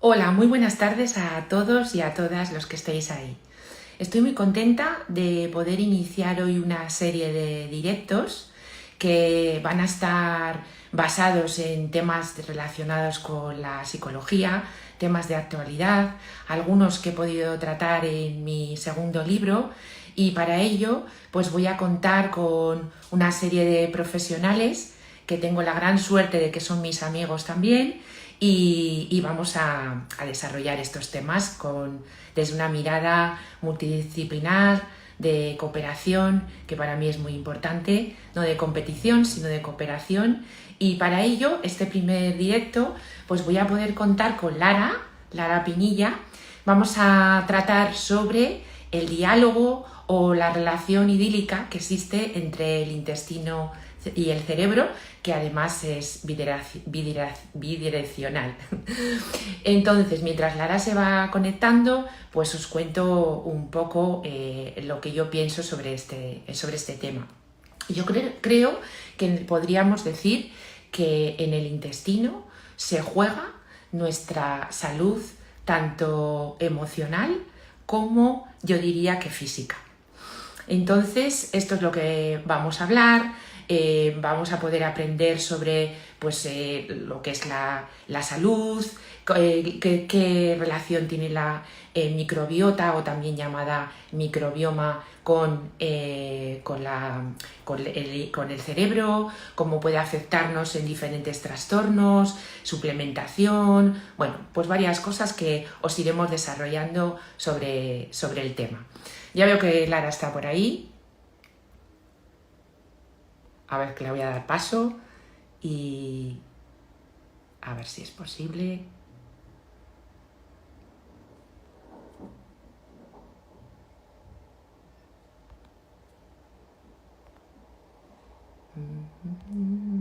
Hola, muy buenas tardes a todos y a todas los que estéis ahí. Estoy muy contenta de poder iniciar hoy una serie de directos que van a estar basados en temas relacionados con la psicología, temas de actualidad, algunos que he podido tratar en mi segundo libro, y para ello pues voy a contar con una serie de profesionales que tengo la gran suerte de que son mis amigos también, y vamos a desarrollar estos temas desde una mirada multidisciplinar, de cooperación, que para mí es muy importante, no de competición, sino de cooperación. Y para ello, este primer directo, pues voy a poder contar con Lara Pinilla. Vamos a tratar sobre el diálogo o la relación idílica que existe entre el intestino y el cerebro, que además es bidireccional. Entonces, mientras Lara se va conectando, pues os cuento un poco lo que yo pienso sobre este tema. Yo creo que podríamos decir que en el intestino se juega nuestra salud, tanto emocional como yo diría que física. Entonces, esto es lo que vamos a hablar. Vamos a poder aprender sobre lo que es la salud, qué relación tiene la microbiota, o también llamada microbioma, con el cerebro, cómo puede afectarnos en diferentes trastornos, suplementación, bueno, pues varias cosas que os iremos desarrollando sobre el tema. Ya veo que Lara está por ahí. A ver, que le voy a dar paso y a ver si es posible.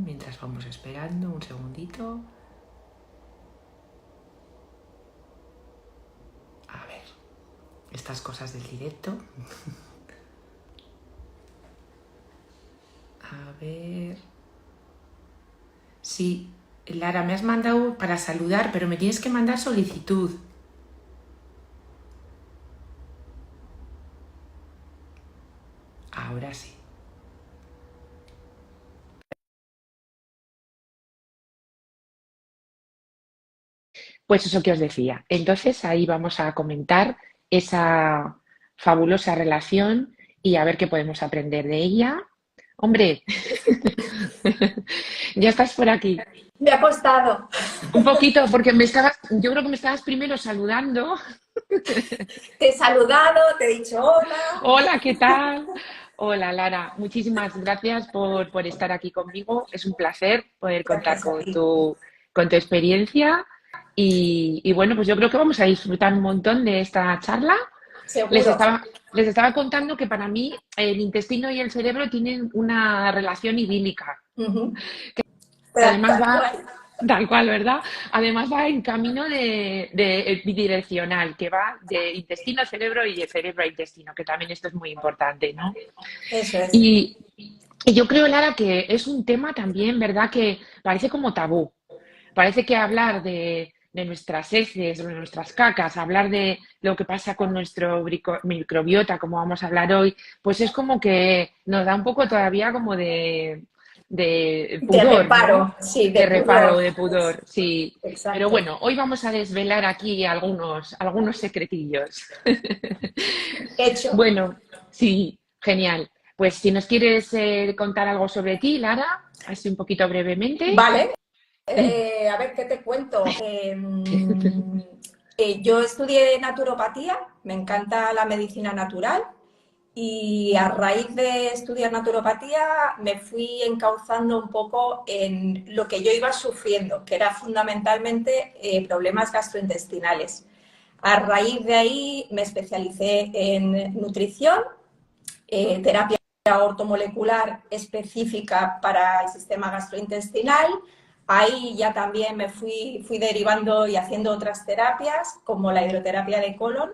Mientras vamos esperando un segundito. A ver, estas cosas del directo. A ver. Sí, Lara, me has mandado para saludar, pero me tienes que mandar solicitud. Ahora sí. Pues eso que os decía. Entonces ahí vamos a comentar esa fabulosa relación y a ver qué podemos aprender de ella. Hombre, ya estás por aquí. Me ha costado. Un poquito, porque yo creo que me estabas primero saludando. Te he saludado, te he dicho hola. Hola, ¿qué tal? Hola, Lara. Muchísimas gracias por estar aquí conmigo. Es un placer poder contar Gracias a con ti. tu experiencia. Y bueno, pues yo creo que vamos a disfrutar un montón de esta charla. Les Seguro. estaba, les estaba contando que para mí el intestino y el cerebro tienen una relación idílica, Ujú. que además Tal va, cual. tal cual, ¿verdad? Además va en camino de bidireccional, que va de intestino a cerebro y de cerebro a intestino, que también esto es muy importante, ¿no? Eso es. Y, y yo creo, Lara, que es un tema también, ¿verdad?, que parece como tabú. Parece que hablar de nuestras heces, de nuestras cacas, hablar de lo que pasa con nuestro microbiota, como vamos a hablar hoy, pues es como que nos da un poco todavía como de De pudor, ¿no? reparo, sí, de De reparo, pudor. de pudor, sí. Pero Exacto. bueno, hoy vamos a desvelar aquí algunos secretillos. Hecho. Bueno, sí, genial. Pues si nos quieres contar algo sobre ti, Lara, así un poquito brevemente. Vale. A ver, ¿qué te cuento? Yo estudié naturopatía, me encanta la medicina natural. Y a raíz de estudiar naturopatía me fui encauzando un poco en lo que yo iba sufriendo, que era fundamentalmente problemas gastrointestinales. A raíz de ahí me especialicé en nutrición, terapia ortomolecular específica para el sistema gastrointestinal. Ahí ya también me fui derivando y haciendo otras terapias, como la hidroterapia de colon.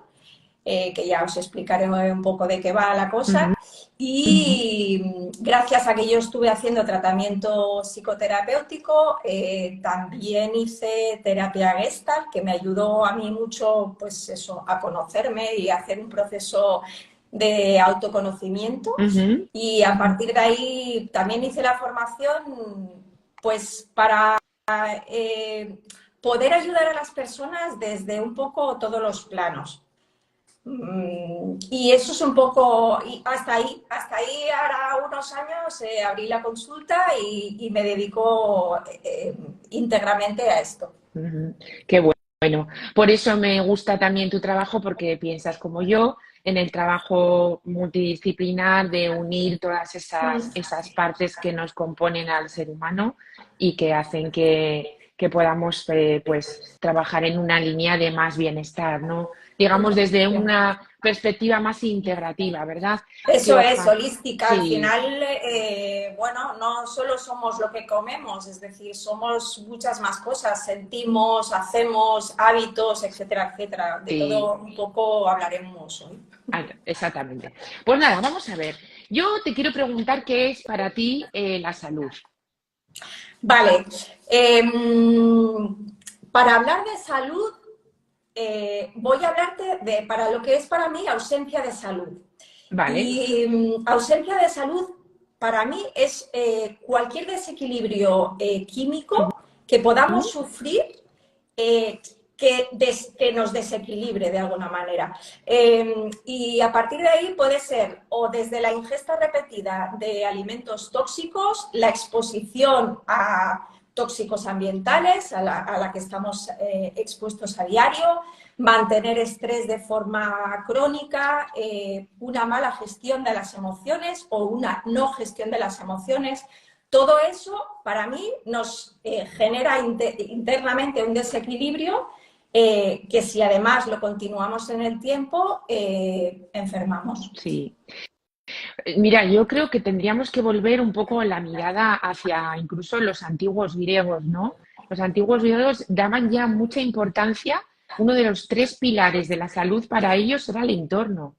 que ya os explicaré un poco de qué va la Ujú, cosa. ujú, Y gracias a que yo estuve haciendo tratamiento psicoterapéutico, también hice terapia Gestalt, que me ayudó a mí mucho, pues eso, a conocerme y a hacer un proceso de autoconocimiento. ujú. Y a partir de ahí también hice la formación, pues para eh, poder ayudar a las personas desde un poco todos los planos. Y eso es un poco, y hasta ahí ahora unos años abrí la consulta y me dedico íntegramente a esto. Ujú. Qué bueno. Por eso me gusta también tu trabajo, porque piensas como yo en el trabajo multidisciplinar de unir todas esas partes que nos componen al ser humano y que hacen que podamos pues trabajar en una línea de más bienestar, ¿no? Digamos desde una perspectiva más integrativa, ¿verdad? Que Eso es, ojalá. holística. Al Sí, final, bueno, no solo somos lo que comemos, es decir, somos muchas más cosas, sentimos, hacemos, hábitos, etcétera, etcétera. De sí. todo un poco hablaremos hoy. Exactamente. Pues nada, vamos a ver. Yo te quiero preguntar qué es para ti la salud. Vale, para hablar de salud, voy a hablarte de, para lo que es para mí, ausencia de salud. Vale. Y ausencia de salud para mí es cualquier desequilibrio químico que podamos Ujú. sufrir que nos desequilibre de alguna manera. Y a partir de ahí puede ser o desde la ingesta repetida de alimentos tóxicos, la exposición a tóxicos ambientales a la que estamos expuestos a diario, mantener estrés de forma crónica, una mala gestión de las emociones o una no gestión de las emociones. Todo eso para mí nos genera internamente un desequilibrio que si además lo continuamos en el tiempo, enfermamos. Sí. Mira, yo creo que tendríamos que volver un poco la mirada hacia incluso los antiguos griegos, ¿no? Los antiguos griegos daban ya mucha importancia. Uno de los tres pilares de la salud para ellos era el entorno.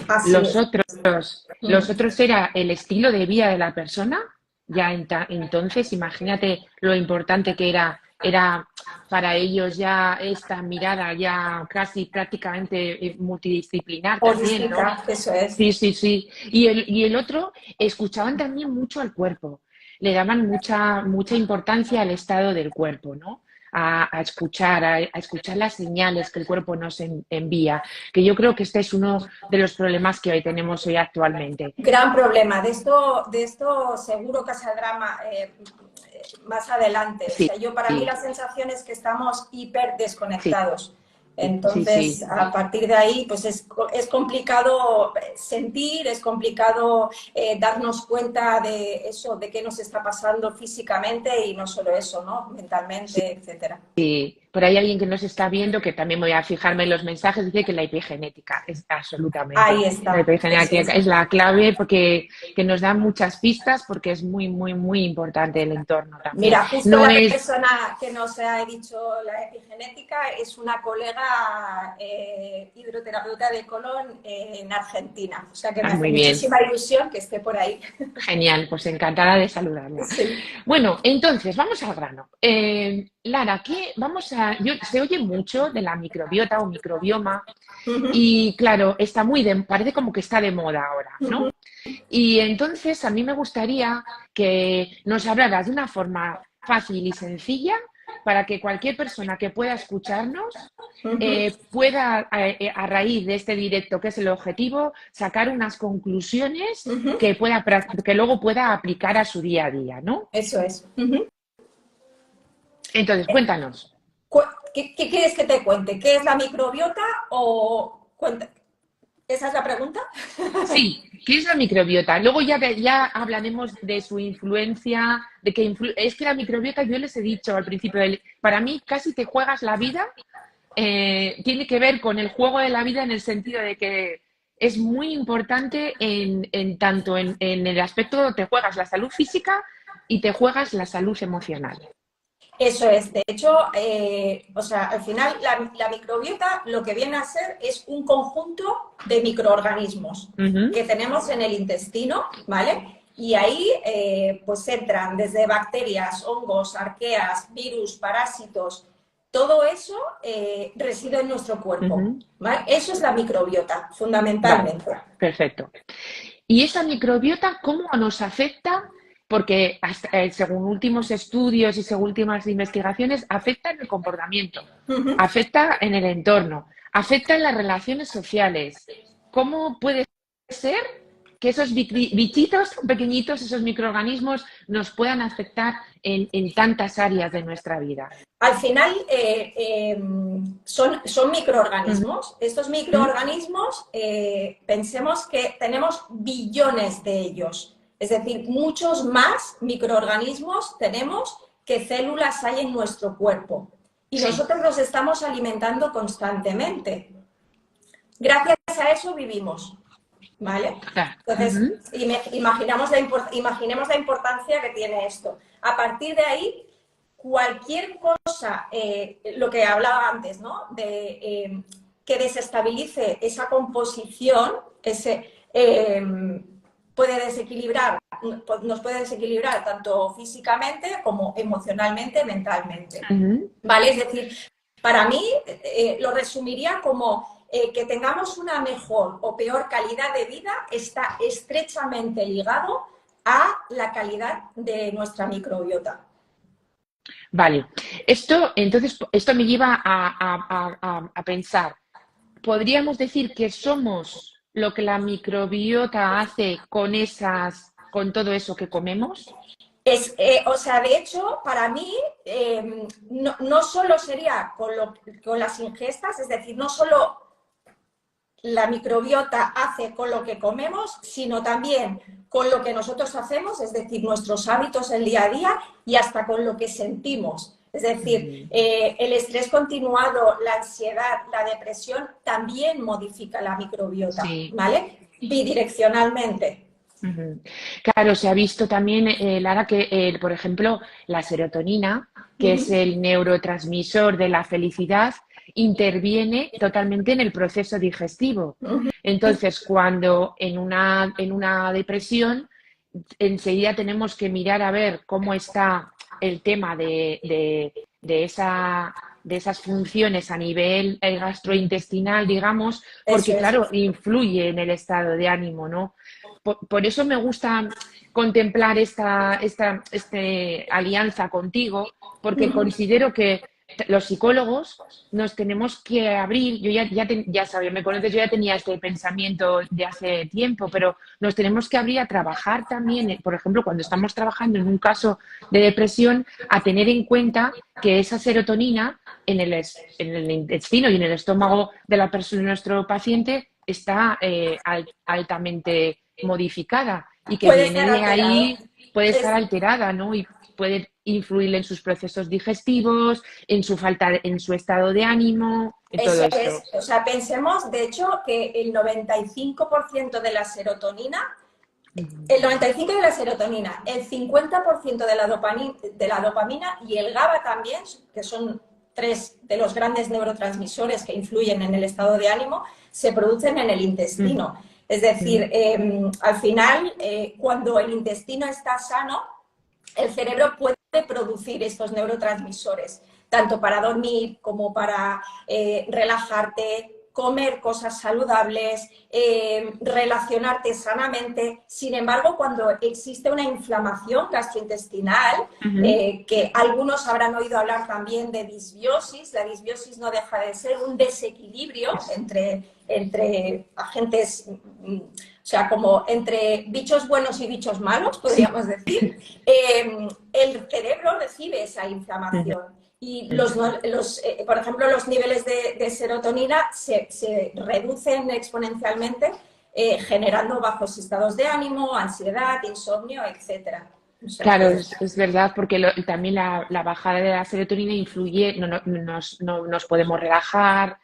Así Los es. otros, los otros era el estilo de vida de la persona. Ya entonces, imagínate lo importante que era para ellos ya esta mirada ya casi prácticamente multidisciplinar también, ¿no? Holística, eso es. Sí, sí, sí. Y el otro, escuchaban también mucho al cuerpo. Le daban mucha importancia al estado del cuerpo, ¿no? A escuchar las señales que el cuerpo nos envía. Que yo creo que este es uno de los problemas que hoy tenemos hoy actualmente. Gran problema. De esto seguro que saldrá más adelante. O Sí, sea, yo para mí sí, la sensación es que estamos hiper sí, desconectados. sí, Entonces, sí. a partir de ahí, pues es complicado sentir, es complicado darnos cuenta de eso, de qué nos está pasando físicamente y no solo eso, ¿no? Mentalmente, etcétera. Sí, por ahí alguien que nos está viendo, que también voy a fijarme en los mensajes, dice que la epigenética es absolutamente. Ahí La está, eso epigenética es. es la clave porque que nos da muchas pistas porque es muy, muy, muy importante el entorno también. Mira, justo No la es, persona que nos ha dicho la epigenética es una colega hidroterapeuta de colon en Argentina. O sea que me hace muy bien, muchísima ilusión que esté por ahí. genial, pues encantada de saludarla. Sí. Bueno, entonces, vamos al grano. Lara, se oye mucho de la microbiota o microbioma Ujú, y claro, parece como que está de moda ahora, ujú, ¿no? Y entonces a mí me gustaría que nos hablaras de una forma fácil y sencilla para que cualquier persona que pueda escucharnos ujú, pueda, a raíz de este directo, que es el objetivo, sacar unas conclusiones ujú. que luego pueda aplicar a su día a día, ¿no? Eso es. Ujú. Entonces, cuéntanos. ¿Qué quieres que te cuente? ¿Qué es la microbiota o cuenta? ¿Esa es la pregunta? Sí, ¿qué es la microbiota? Luego ya hablaremos de su influencia, es que la microbiota, yo les he dicho al principio, para mí casi te juegas la vida, tiene que ver con el juego de la vida en el sentido de que es muy importante en tanto en el aspecto te juegas la salud física y te juegas la salud emocional. Eso es. De hecho, o sea, al final la microbiota lo que viene a ser es un conjunto de microorganismos Ujú, que tenemos en el intestino, ¿vale? Y ahí pues entran desde bacterias, hongos, arqueas, virus, parásitos, todo eso reside en nuestro cuerpo, ujú. ¿vale? Eso es la microbiota, Vale, fundamentalmente. perfecto. ¿Y esa microbiota cómo nos afecta? Porque según últimos estudios y según últimas investigaciones, afecta en el comportamiento, Ujú. afecta en el entorno, afecta en las relaciones sociales. ¿Cómo puede ser que esos bichitos tan pequeñitos, esos microorganismos, nos puedan afectar en tantas áreas de nuestra vida? Al final son Ujú, microorganismos. Estos microorganismos, pensemos que tenemos billones de ellos. Es decir, muchos más microorganismos tenemos que células hay en nuestro cuerpo. Y sí, nosotros los estamos alimentando constantemente. Gracias a eso vivimos. ¿Vale? claro. Entonces, Ujú, imaginemos la importancia que tiene esto. A partir de ahí, cualquier cosa, lo que hablaba antes, ¿no? Que desestabilice esa composición, puede desequilibrar, nos puede desequilibrar tanto físicamente como emocionalmente, mentalmente. ujú. ¿Vale? Es decir, para mí lo resumiría como que tengamos una mejor o peor calidad de vida está estrechamente ligado a la calidad de nuestra microbiota. Vale, esto me lleva a pensar, ¿podríamos decir que somos lo que la microbiota hace con todo eso que comemos? O sea, de hecho, para mí, no solo sería con las ingestas, es decir, no solo la microbiota hace con lo que comemos, sino también con lo que nosotros hacemos, es decir, nuestros hábitos el día a día y hasta con lo que sentimos. Es decir, Ujú. el estrés continuado, la ansiedad, la depresión también modifica la microbiota, Sí. ¿vale? Bidireccionalmente. Ujú. Claro, se ha visto también, Lara, que, por ejemplo, la serotonina, que es Uh-huh. el neurotransmisor de la felicidad, interviene totalmente en el proceso digestivo. Uh-huh. Entonces, cuando en una depresión, enseguida tenemos que mirar a ver cómo está el tema de esas funciones a nivel gastrointestinal, digamos, Eso porque, es. claro, influye en el estado de ánimo, ¿no? Por eso me gusta contemplar esta alianza contigo, porque Uh-huh. considero que los psicólogos nos tenemos que abrir. Yo ya sabía, me conoces, yo ya tenía este pensamiento de hace tiempo, pero nos tenemos que abrir a trabajar también, por ejemplo, cuando estamos trabajando en un caso de depresión, a tener en cuenta que esa serotonina en el intestino y en el estómago de la persona, de nuestro paciente, está altamente modificada y que Puede viene estar de alterado. ahí, puede estar Es, alterada, ¿no? Y puede influir en sus procesos digestivos, en su estado de ánimo, en todo Eso esto. es, o sea, pensemos, de hecho, que el 95% de la serotonina, Ujú, el 95% de la serotonina, el 50% de la dopamina y el GABA también, que son tres de los grandes neurotransmisores que influyen en el estado de ánimo, se producen en el intestino. Es decir, ujú, al final, cuando el intestino está sano, el cerebro puede producir estos neurotransmisores, tanto para dormir como para relajarte, comer cosas saludables, relacionarte sanamente. Sin embargo, cuando existe una inflamación gastrointestinal, ujú. que algunos habrán oído hablar también de disbiosis, la disbiosis no deja de ser un desequilibrio entre agentes, o sea, como entre bichos buenos y bichos malos, Sí. podríamos decir, el cerebro recibe esa Ujú, inflamación. Y ujú. por ejemplo, los niveles de serotonina se reducen exponencialmente, generando bajos estados de ánimo, ansiedad, insomnio, etcétera. O sea Claro, que es verdad, porque también la bajada de la serotonina influye, no nos podemos relajar,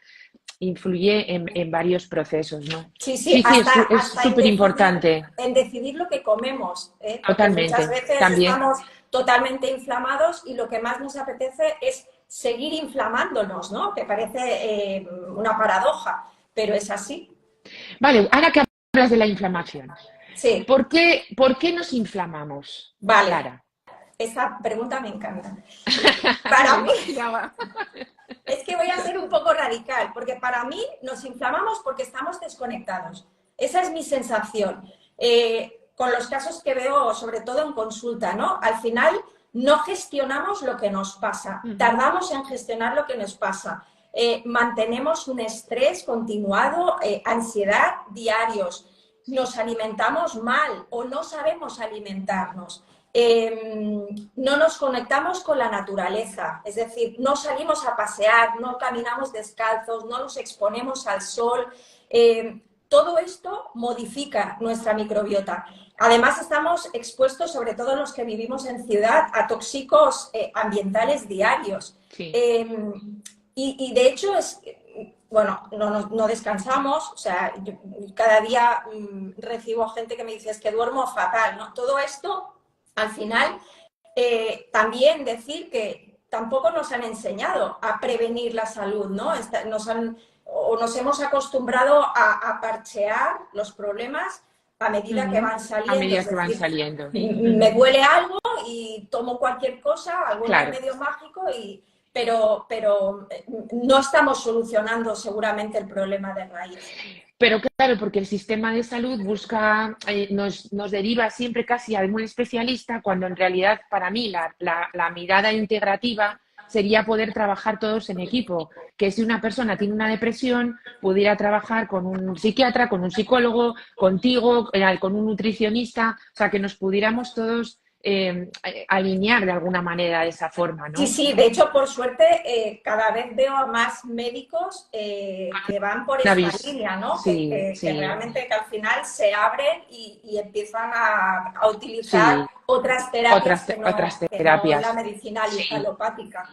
influye en varios procesos, ¿no? sí, sí, Sí, sí, es hasta súper importante, en decidir lo que comemos, ¿eh? Porque muchas totalmente, veces también. estamos totalmente inflamados y lo que más nos apetece es seguir inflamándonos, ¿no? Que parece una paradoja, pero es así. Vale, ahora que hablas de la inflamación, Sí, ¿por qué nos inflamamos, vale. Lara? Esa pregunta me encanta. Para Me mí, imaginaba. es que voy a ser un poco radical, porque para mí nos inflamamos porque estamos desconectados. Esa es mi sensación. Con los casos que veo, sobre todo en consulta, ¿no? Al final no gestionamos lo que nos pasa, tardamos en gestionar lo que nos pasa. Mantenemos un estrés continuado, ansiedad diarios, nos alimentamos mal o no sabemos alimentarnos. No nos conectamos con la naturaleza, es decir, no salimos a pasear, no caminamos descalzos, no nos exponemos al sol. Todo esto modifica nuestra microbiota. Además, estamos expuestos, sobre todo los que vivimos en ciudad, a tóxicos ambientales diarios. Sí. Y de hecho, bueno, no descansamos, o sea, yo cada día recibo gente que me dice es que duermo fatal, ¿no? Todo esto, al final, también decir que tampoco nos han enseñado a prevenir la salud, ¿no? Nos hemos acostumbrado a parchear los problemas a medida que van A saliendo, medida es que van decir, saliendo. me duele algo y tomo cualquier cosa, algún Claro. remedio mágico, pero no estamos solucionando seguramente el problema de raíz. Pero claro, porque el sistema de salud busca, nos deriva siempre casi a un especialista, cuando en realidad para mí la mirada integrativa sería poder trabajar todos en equipo. Que si una persona tiene una depresión, pudiera trabajar con un psiquiatra, con un psicólogo, contigo, con un nutricionista, o sea, que nos pudiéramos todos alinear de alguna manera de esa forma, ¿no? Sí, sí, de hecho, por suerte, cada vez veo a más médicos que van por esta línea, ¿no? Sí, Que sí, realmente que al final se abren y empiezan a utilizar sí. otras terapias Otras, que otras no la terapias. medicina Sí. alopática.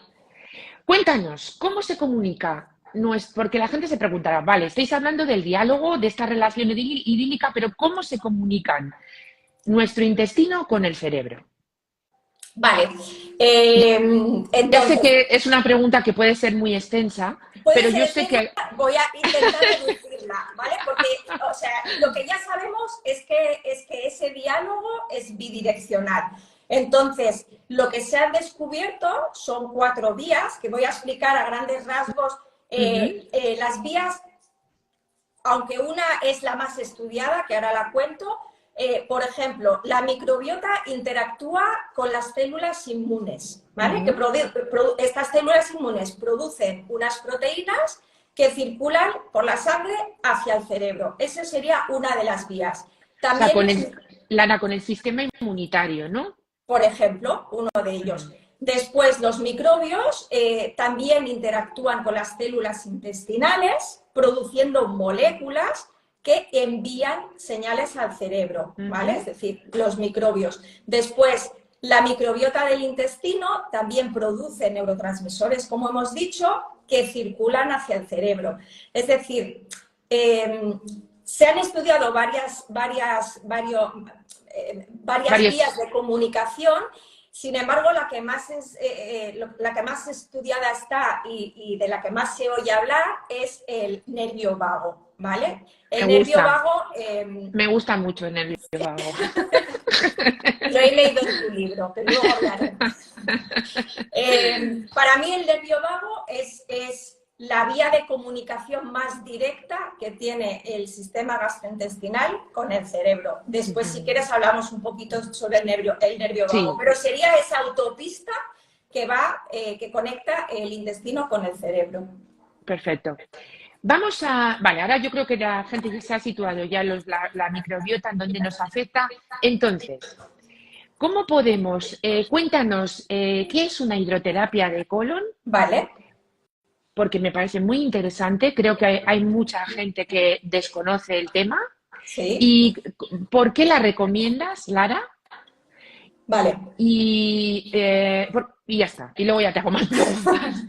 Cuéntanos, ¿cómo se comunica? Porque la gente se preguntará, vale, estáis hablando del diálogo, de esta relación idílica, pero ¿cómo se comunican nuestro intestino con el cerebro? Vale, Ya sé entonces, que es una pregunta que puede ser muy extensa, puede pero ser yo sé extensa, que... voy a intentar reducirla, ¿vale? Porque, o sea, lo que ya sabemos es que ese diálogo es bidireccional. Entonces, lo que se ha descubierto son 4 vías, que voy a explicar a grandes rasgos. Ujú, Las vías, aunque una es la más estudiada, que ahora la cuento, por ejemplo, la microbiota interactúa con las células inmunes, ¿vale? ujú. Estas células inmunes producen unas proteínas que circulan por la sangre hacia el cerebro. Esa sería una de las vías. O sea, También Lara, con el sistema inmunitario, ¿no? por ejemplo, uno de ellos. Ujú. Después, los microbios también interactúan con las células intestinales, produciendo moléculas que envían señales al cerebro, ¿vale? Ujú. Es decir, los microbios. Después, la microbiota del intestino también produce neurotransmisores, como hemos dicho, que circulan hacia el cerebro. Es decir, se han estudiado varias Varios. vías de comunicación. Sin embargo, la que más estudiada está y de la que más se oye hablar es el nervio vago, ¿vale? Me El nervio gusta, vago, me gusta mucho en el vago. lo he leído en tu libro, que luego hablaremos. Para mí el nervio vago es la vía de comunicación más directa que tiene el sistema gastrointestinal con el cerebro. Después, si quieres, hablamos un poquito sobre el nervio vago, Sí, pero sería esa autopista que conecta el intestino con el cerebro. perfecto. Vale, ahora yo creo que la gente ya se ha situado ya la microbiota en donde nos afecta. Entonces, ¿cómo podemos, cuéntanos, qué es una hidroterapia de colon? ¿Vale? Porque me parece muy interesante. Creo que hay mucha gente que desconoce el tema. Sí. ¿Y por qué la recomiendas, Lara? Vale. Y ya está. Y luego ya te hago más preguntas.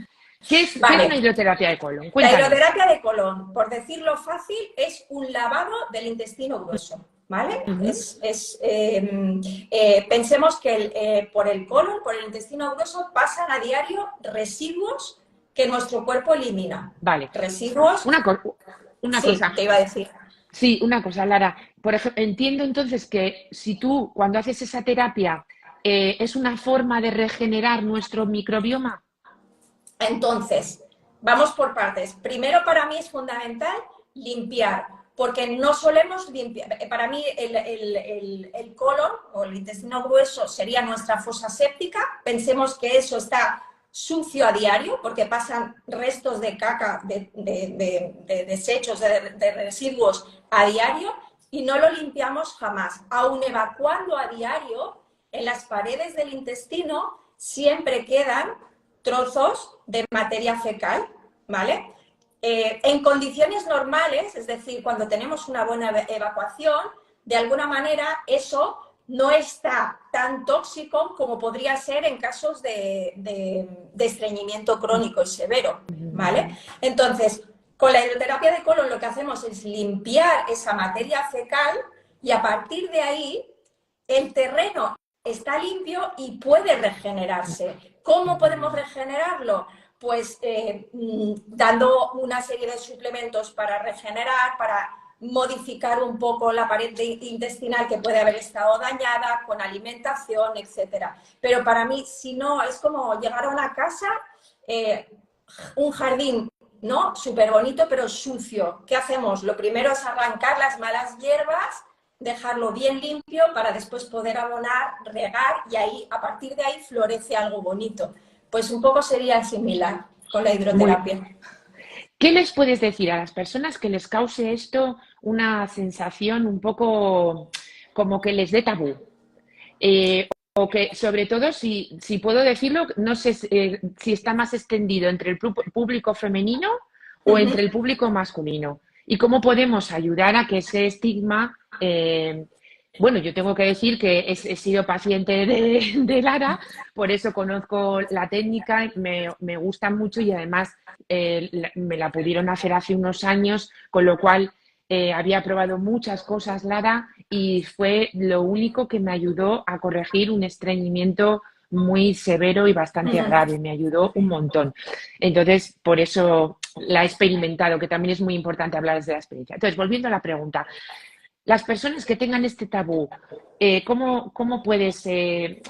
¿Qué es una Vale. hidroterapia de colon? La Cuéntanos. hidroterapia de colon, por decirlo fácil, es un lavado del intestino grueso. ¿vale? Ujú. Pensemos que por el colon, por el intestino grueso, pasan a diario residuos que nuestro cuerpo elimina. Vale. Residuos, Una, una sí, cosa. te iba a decir. Sí, una cosa, Lara. Por ejemplo, entiendo entonces que si tú, cuando haces esa terapia, es una forma de regenerar nuestro microbioma. Entonces, vamos por partes. Primero, para mí es fundamental limpiar, porque no solemos limpiar. Para mí, el colon o el intestino grueso sería nuestra fosa séptica. Pensemos que eso está sucio a diario, porque pasan restos de caca, de desechos, de residuos a diario, y no lo limpiamos jamás. Aun evacuando a diario, en las paredes del intestino siempre quedan trozos de materia fecal, ¿vale? En condiciones normales, es decir, cuando tenemos una buena evacuación, de alguna manera eso no está tan tóxico como podría ser en casos de estreñimiento crónico y severo, ¿vale? Entonces, con la hidroterapia de colon lo que hacemos es limpiar esa materia fecal y a partir de ahí el terreno está limpio y puede regenerarse. ¿Cómo podemos regenerarlo? Pues dando una serie de suplementos para regenerar, para modificar un poco la pared intestinal que puede haber estado dañada, con alimentación, etcétera. Pero para mí, si no, es como llegar a una casa, eh, un jardín, ¿no? Súper bonito, pero sucio. ¿Qué hacemos? Lo primero es arrancar las malas hierbas, dejarlo bien limpio para después poder abonar, regar y ahí, a partir de ahí florece algo bonito. Pues un poco sería similar con la Muy, hidroterapia. ¿qué les puedes decir a las personas que les cause esto una sensación un poco como que les dé tabú? O que, sobre todo, si puedo decirlo, no sé si está más extendido entre el público femenino o entre el público masculino. ¿Y cómo podemos ayudar a que ese estigma... bueno, yo tengo que decir que he sido paciente de Lara, por eso conozco la técnica, me gusta mucho y además me la pudieron hacer hace unos años, con lo cual había probado muchas cosas, Lara, y fue lo único que me ayudó a corregir un estreñimiento muy severo y bastante grave. Me ayudó un montón. Entonces, por eso la he experimentado, que también es muy importante hablar desde la experiencia. Entonces, volviendo a la pregunta, las personas que tengan este tabú, ¿cómo puedes, qué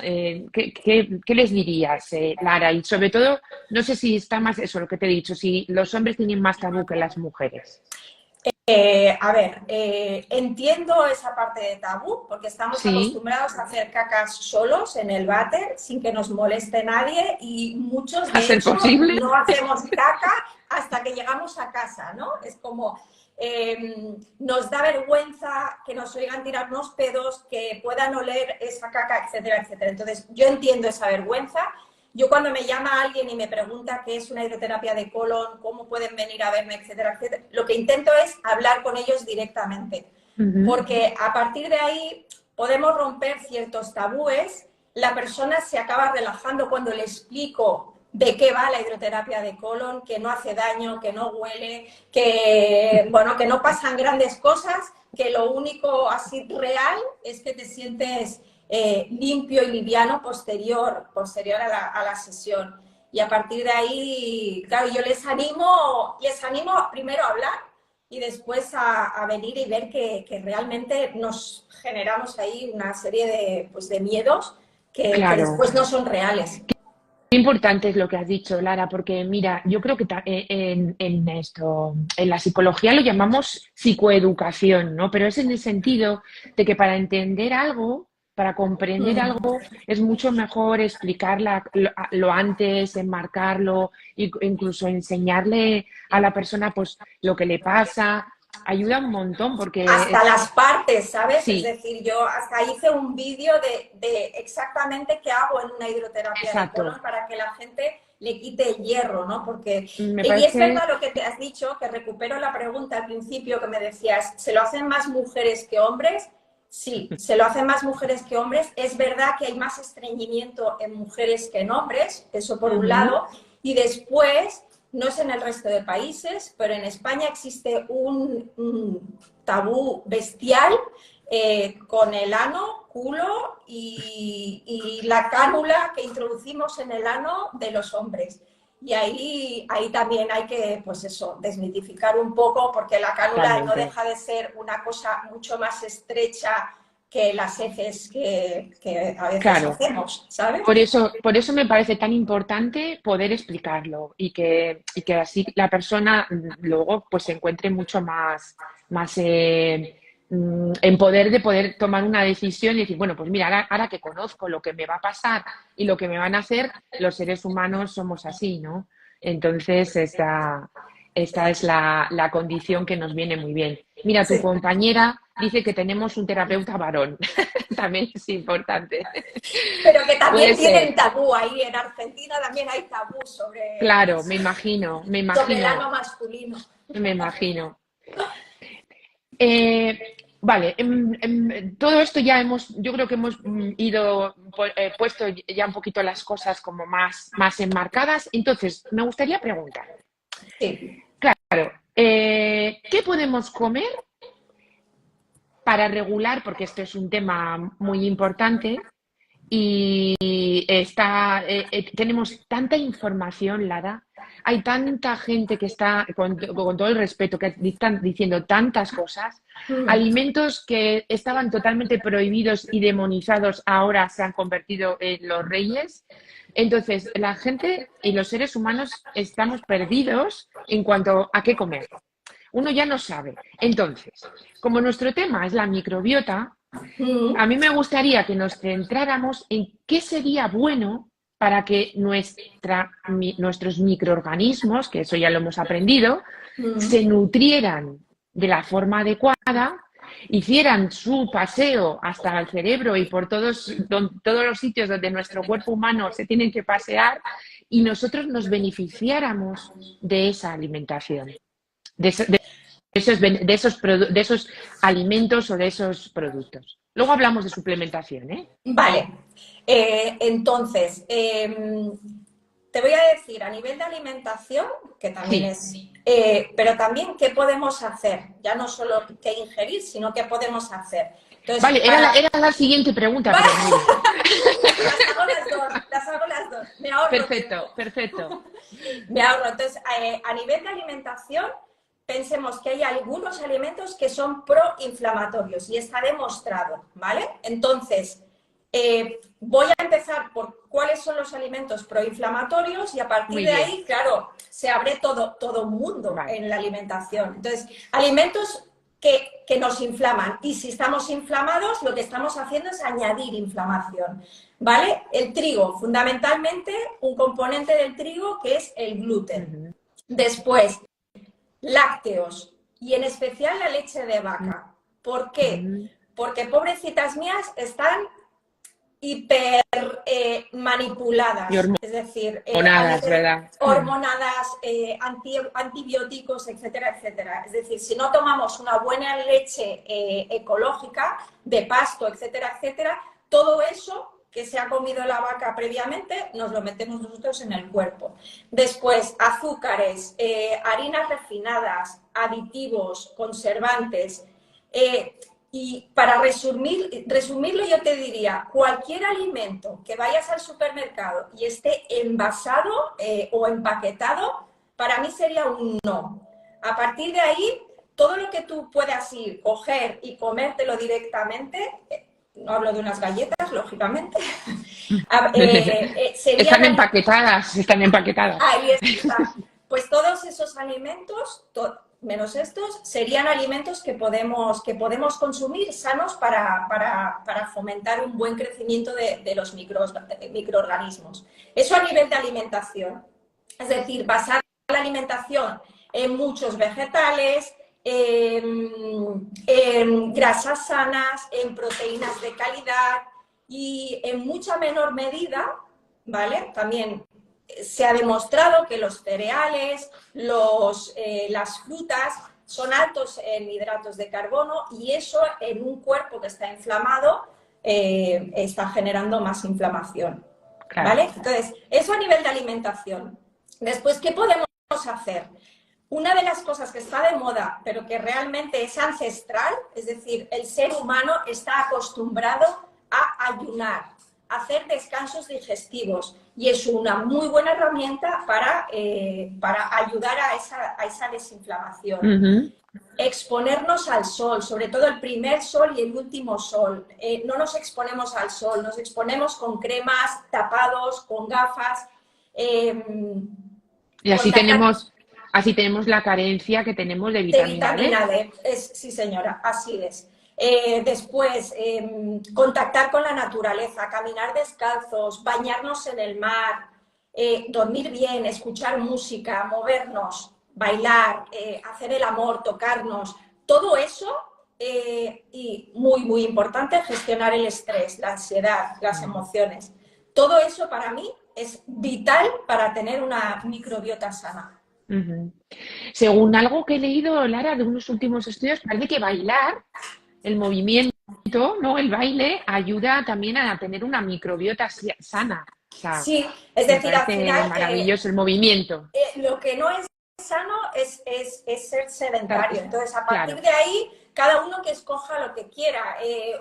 les dirías, Lara? Y sobre todo, no sé si está más eso, lo que te he dicho, si los hombres tienen más tabú que las mujeres. Entiendo esa parte de tabú, porque estamos Sí, acostumbrados a hacer cacas solos en el váter sin que nos moleste nadie y muchos, a de ser hecho, posible. no hacemos caca hasta que llegamos a casa, ¿no? Es como, nos da vergüenza que nos oigan tirar unos pedos, que puedan oler esa caca, etcétera, etcétera. Entonces, yo entiendo esa vergüenza. Yo cuando me llama alguien y me pregunta qué es una hidroterapia de colon, cómo pueden venir a verme, etcétera, etcétera, lo que intento es hablar con ellos directamente, Ujú. porque a partir de ahí podemos romper ciertos tabúes, la persona se acaba relajando cuando le explico de qué va la hidroterapia de colon, que no hace daño, que no huele, que, bueno, que no pasan grandes cosas, que lo único así real es que te sientes limpio y liviano posterior a la sesión. Y a partir de ahí, claro, yo les animo primero a hablar y después a venir y ver que realmente nos generamos ahí una serie pues, de miedos que Claro. después no son reales. Qué importante es lo que has dicho, Lara, porque mira, yo creo que en esto, en la psicología lo llamamos psicoeducación, ¿no? Pero es en el sentido de que para entender algo, para comprender Mm. algo, es mucho mejor explicarla lo antes, enmarcarlo, incluso enseñarle a la persona pues lo que le pasa, ayuda un montón porque Hasta las partes, ¿sabes? Es sí, decir, yo hasta hice un vídeo de exactamente qué hago en una hidroterapia de colon exacto. para que la gente le quite el hierro, ¿no? Porque, Me y es parece verdad lo que te has dicho, que recupero la pregunta al principio que me decías, ¿se lo hacen más mujeres que hombres? Sí, se lo hacen más mujeres que hombres. Es verdad que hay más estreñimiento en mujeres que en hombres, eso por un ujú, lado. Y después, no sé en el resto de países, pero en España existe un tabú bestial con el ano, culo y la cánula que introducimos en el ano de los hombres. Y ahí también hay que, pues eso, desmitificar un poco, porque la cánula no deja de ser una cosa mucho más estrecha que las heces que a veces hacemos, ¿sabes? Por eso me parece tan importante poder explicarlo y que así la persona luego pues se encuentre mucho más en poder de poder tomar una decisión y decir, bueno, pues mira, ahora que conozco lo que me va a pasar y lo que me van a hacer, los seres humanos somos así, ¿no? Entonces, esta es la condición que nos viene muy bien. Mira, tu compañera dice que tenemos un terapeuta varón. También es importante. Pero que también tienen tabú ahí. En Argentina también hay tabú sobre... Claro, me imagino. Sobre el ano masculino. Me imagino. Vale, todo esto ya yo creo que hemos ido puesto ya un poquito las cosas como más enmarcadas. Entonces, me gustaría preguntar. Sí. Claro, ¿qué podemos comer para regular? Porque esto es un tema muy importante y tenemos tanta información, Lara. Hay tanta gente que está, con todo el respeto, que están diciendo tantas cosas. Alimentos que estaban totalmente prohibidos y demonizados ahora se han convertido en los reyes. Entonces, la gente y los seres humanos estamos perdidos en cuanto a qué comer. Uno ya no sabe. Entonces, como nuestro tema es la microbiota, a mí me gustaría que nos centráramos en qué sería bueno para que nuestros microorganismos, que eso ya lo hemos aprendido, se nutrieran de la forma adecuada, hicieran su paseo hasta el cerebro y por todos los sitios donde nuestro cuerpo humano se tiene que pasear y nosotros nos beneficiáramos de esa alimentación, de esos alimentos o de esos productos. Luego hablamos de suplementación, ¿eh? Vale. Entonces, te voy a decir a nivel de alimentación, que también Sí. pero también qué podemos hacer. Ya no solo qué ingerir, sino qué podemos hacer. Entonces, vale, era la siguiente pregunta. ¿Vale? Pero las hago las dos. Me ahorro perfecto. Me ahorro. Entonces, a nivel de alimentación, pensemos que hay algunos alimentos que son proinflamatorios y está demostrado, ¿vale? Entonces, voy a empezar por cuáles son los alimentos proinflamatorios y a partir de ahí, claro, se abre todo un mundo en la alimentación. Entonces, alimentos que nos inflaman y si estamos inflamados, lo que estamos haciendo es añadir inflamación, ¿vale? El trigo, fundamentalmente, un componente del trigo que es el gluten. Después, lácteos y en especial la leche de vaca. ¿Por qué? Porque, pobrecitas mías, están hiper manipuladas, es decir, hormonadas, antibióticos, etcétera, etcétera. Es decir, si no tomamos una buena leche ecológica, de pasto, etcétera, etcétera, todo eso que se ha comido la vaca previamente, nos lo metemos nosotros en el cuerpo. Después, azúcares, harinas refinadas, aditivos, conservantes. Y para resumirlo, yo te diría, cualquier alimento que vayas al supermercado y esté envasado o empaquetado, para mí sería un no. A partir de ahí, todo lo que tú puedas ir, coger y comértelo directamente, no hablo de unas galletas, lógicamente. Están empaquetadas. Ahí está. Pues todos esos alimentos, menos estos, serían alimentos que podemos consumir sanos para fomentar un buen crecimiento de los microorganismos. Eso a nivel de alimentación. Es decir, basar la alimentación en muchos vegetales, en grasas sanas, en proteínas de calidad y en mucha menor medida, ¿vale? También se ha demostrado que los cereales, las frutas son altos en hidratos de carbono y eso en un cuerpo que está inflamado está generando más inflamación, ¿vale? Entonces, eso a nivel de alimentación. Después, ¿qué podemos hacer? Una de las cosas que está de moda, pero que realmente es ancestral, es decir, el ser humano está acostumbrado a ayunar, a hacer descansos digestivos y es una muy buena herramienta para ayudar a esa desinflamación. Ujú. Exponernos al sol, sobre todo el primer sol y el último sol. No nos exponemos al sol, nos exponemos con cremas, tapados, con gafas. Eh, Y contactar así tenemos la carencia que tenemos de de vitamina D. vitamina D, sí señora, así es. Después, contactar con la naturaleza, caminar descalzos, bañarnos en el mar, dormir bien, escuchar música, movernos, bailar, hacer el amor, tocarnos, todo eso y muy, muy importante, gestionar el estrés, la ansiedad, las emociones. Todo eso para mí es vital para tener una microbiota sana. Ujú. Según algo que he leído, Lara, de unos últimos estudios, parece que bailar, el movimiento, ¿no? El baile ayuda también a tener una microbiota sana. O sea, Sí, es me decir, al parece final maravilloso el movimiento. lo que no es sano es ser sedentario. Entonces, a partir Claro. de ahí, cada uno que escoja lo que quiera.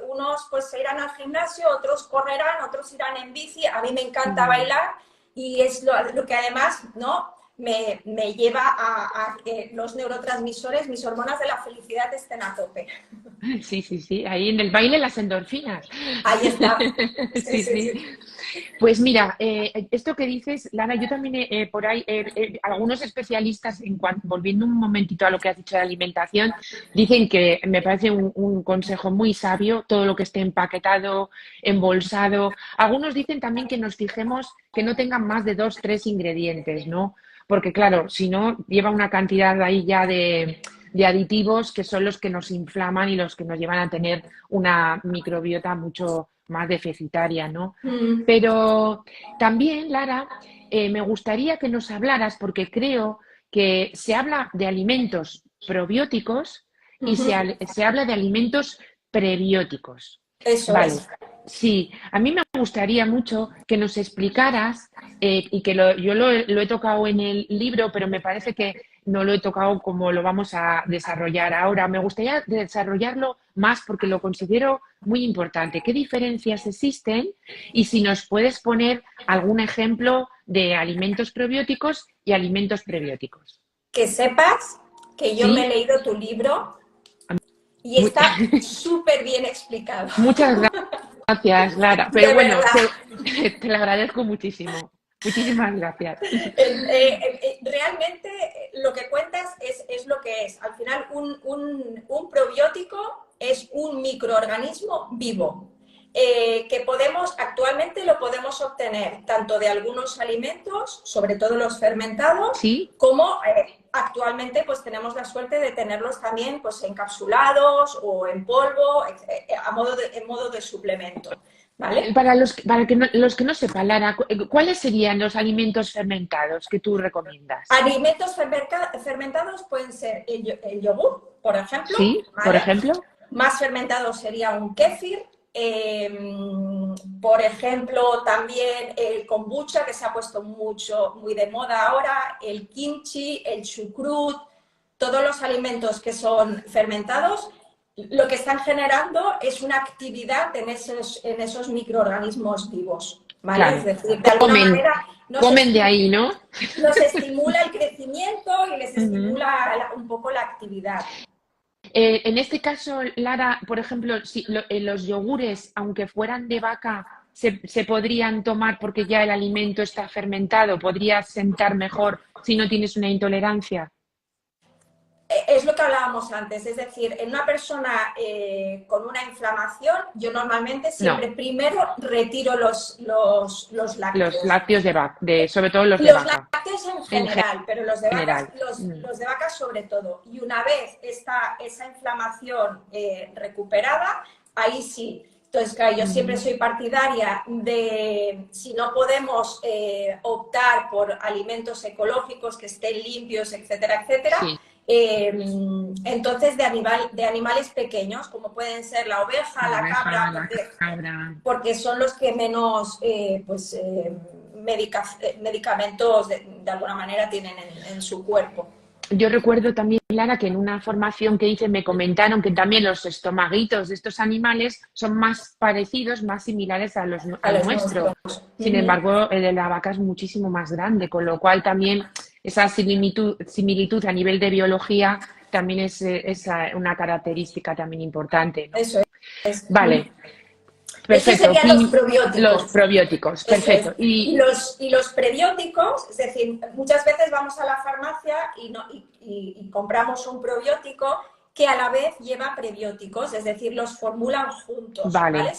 Unos pues se irán al gimnasio, otros correrán, otros irán en bici. A mí me encanta Ujú. bailar y es lo que además ¿no? me lleva a que los neurotransmisores, mis hormonas de la felicidad estén a tope. Sí, sí, sí. Ahí en el baile las endorfinas. Ahí está. Sí, Sí, sí, sí. sí. Pues mira, esto que dices, Lara, yo también por ahí, algunos especialistas, volviendo un momentito a lo que has dicho de alimentación, dicen que me parece un consejo muy sabio todo lo que esté empaquetado, embolsado. Algunos dicen también que nos fijemos que no tengan más de dos, tres ingredientes, ¿no? Porque claro, si no, lleva una cantidad ahí ya de aditivos que son los que nos inflaman y los que nos llevan a tener una microbiota mucho más deficitaria, ¿no? Mm, Pero también, Lara, me gustaría que nos hablaras, porque creo que se habla de alimentos probióticos y ujú. se habla de alimentos prebióticos. Eso Vale, es. sí, a mí me gustaría mucho que nos explicaras, y que yo lo he tocado en el libro, pero me parece que no lo he tocado como lo vamos a desarrollar ahora. Me gustaría desarrollarlo más porque lo considero muy importante. ¿Qué diferencias existen? Y si nos puedes poner algún ejemplo de alimentos probióticos y alimentos prebióticos. Que sepas que yo me he ¿Sí? leído tu libro y Mu- está súper bien explicado. Muchas gracias, Lara. Pero De bueno, verdad. te lo agradezco muchísimo. Muchísimas gracias. Realmente lo que cuentas es lo que es. Al final, un probiótico es un microorganismo vivo que actualmente lo podemos obtener tanto de algunos alimentos, sobre todo los fermentados, ¿Sí? como actualmente pues tenemos la suerte de tenerlos también pues encapsulados o en polvo, en modo de suplemento, ¿vale? Los que no sepan, Lara, ¿cuáles serían los alimentos fermentados que tú recomiendas? Alimentos fermentados pueden ser el yogur, por ejemplo, ¿Sí? Por ¿vale? ejemplo. Más fermentado sería un kéfir. Por ejemplo, también el kombucha, que se ha puesto muy de moda ahora, el kimchi, el chucrut, todos los alimentos que son fermentados, lo que están generando es una actividad en esos microorganismos vivos, ¿vale? Es Claro, decir, de alguna comen, manera nos comen de estimula ahí, ¿no? los estimula el crecimiento y les Ujú. estimula un poco la actividad. En este caso, Lara, por ejemplo, si los yogures, aunque fueran de vaca, se podrían tomar porque ya el alimento está fermentado, podría sentar mejor si no tienes una intolerancia. Es lo que hablábamos antes, es decir, en una persona con una inflamación, yo normalmente No, siempre primero retiro los los lácteos. lácteos sobre todo los de Los vaca, lácteos en en general, pero los de vacas, general. Mm. los de vacas sobre todo. Y una vez está esa inflamación recuperada, ahí sí. Entonces, claro, yo siempre Ujú. soy partidaria de, si no podemos optar por alimentos ecológicos que estén limpios, etcétera, etcétera, Sí, eh, entonces de animales pequeños, como pueden ser la oveja, la la cabra, oveja, la cabra. porque son los que menos medicamentos de alguna manera tienen en su cuerpo. yo recuerdo también, Lara, que en una formación que hice me comentaron que también los estomaguitos de estos animales son más parecidos, más similares a al los nuestro. nuestros. Sin embargo, el de la vaca es muchísimo más grande, con lo cual también esa similitud a nivel de biología también es una característica también importante, ¿no? Eso es. Vale, Estos perfecto. serían los Los probióticos. probióticos, Eso es. perfecto. Y los prebióticos, es decir, muchas veces vamos a la farmacia y, no, y compramos un probiótico que a la vez lleva prebióticos, es decir, los formulan juntos, ¿vale? Vale,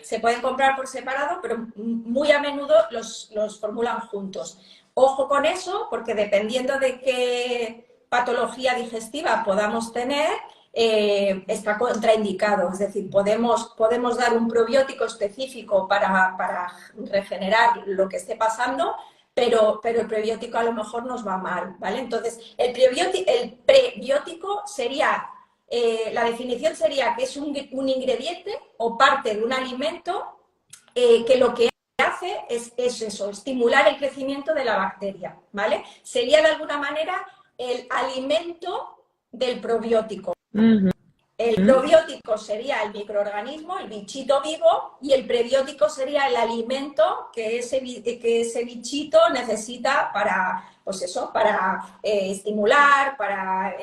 Se pueden comprar por separado, pero muy a menudo los formulan juntos. Ojo con eso, porque dependiendo de qué patología digestiva podamos tener, está contraindicado. Es decir, podemos dar un probiótico específico para regenerar lo que esté pasando, pero el prebiótico a lo mejor nos va mal, ¿vale? Entonces, el prebiótico sería, la definición sería que es un ingrediente o parte de un alimento que lo que hace es eso, estimular el crecimiento de la bacteria, ¿vale? Sería de alguna manera el alimento del probiótico. ujú, El probiótico sería el microorganismo, el bichito vivo, y el prebiótico sería el alimento que ese bichito necesita para, pues eso, para estimular, para